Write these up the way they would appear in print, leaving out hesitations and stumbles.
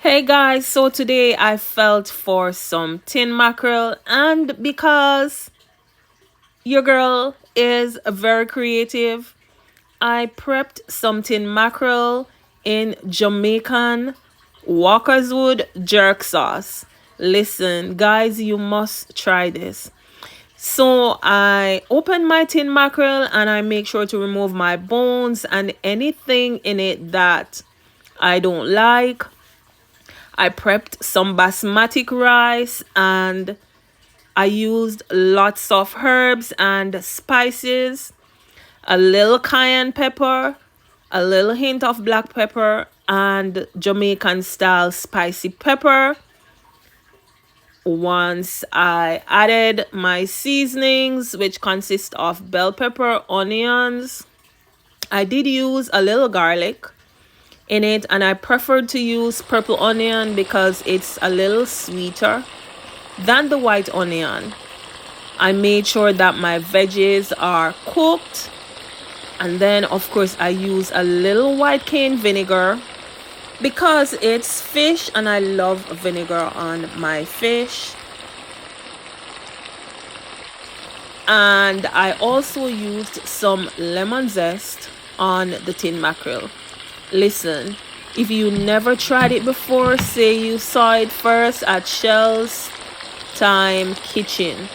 Hey guys, so today I felt for some tin mackerel, and because your girl is very creative, I prepped some tin mackerel in Jamaican Walker's Wood jerk sauce. Listen, guys, you must try this. So I open my tin mackerel and I make sure to remove my bones and anything in it that I don't like. I prepped some basmati rice and I used lots of herbs and spices, a little cayenne pepper, a little hint of black pepper, and Jamaican style spicy pepper. Once I added my seasonings, which consist of bell pepper, onions, I did use a little garlic in it, and I preferred to use purple onion because it's a little sweeter than the white onion. I made sure that my veggies are cooked, and then of course I use a little white cane vinegar because it's fish and I love vinegar on my fish. And I also used some lemon zest on the tin mackerel. Listen, if you never tried it before, say you saw it first at Shell's Time Kitchen.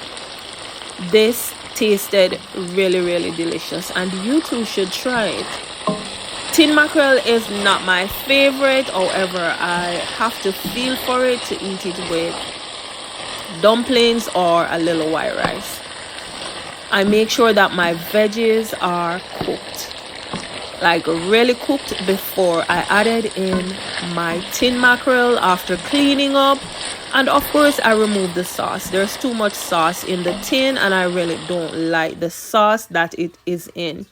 This tasted really delicious and you too should try it. Tin mackerel is not my favorite, however, I have to feel for it to eat it with dumplings or a little white rice. I make sure that my veggies are cooked, like really cooked, before I added in my tin mackerel after cleaning up. And of course I remove the sauce. There's too much sauce in the tin and I really don't like the sauce that it is in.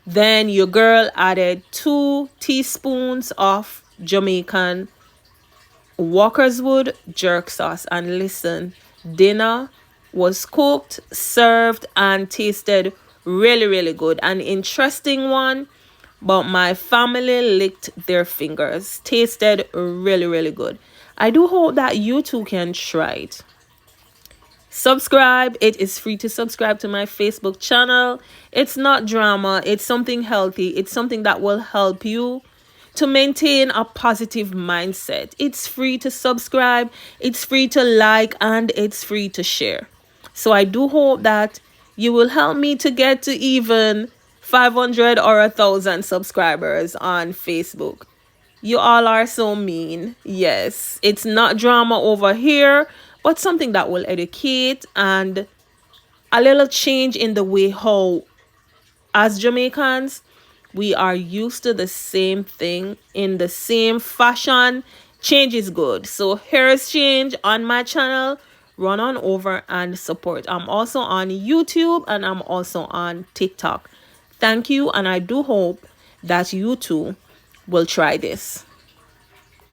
Then your girl added 2 teaspoons of Jamaican Walker's Wood jerk sauce, and listen, dinner was cooked, served, and tasted really good. An interesting one, but my family licked their fingers. Tasted really good. I do hope that you too can try it. Subscribe. It is free to subscribe to my Facebook channel. It's not drama. It's something healthy. It's something that will help you to maintain a positive mindset. It's free to subscribe. It's free to like, and it's free to share. So I do hope that you will help me to get to even 500 or 1,000 subscribers on Facebook. You all are so mean. Yes, it's not drama over here, but something that will educate and a little change in the way how, as Jamaicans, we are used to the same thing in the same fashion. Change is good. So here is change on my channel. Run on over and support. I'm also on YouTube and I'm also on TikTok. Thank you, and I do hope that you too will try this.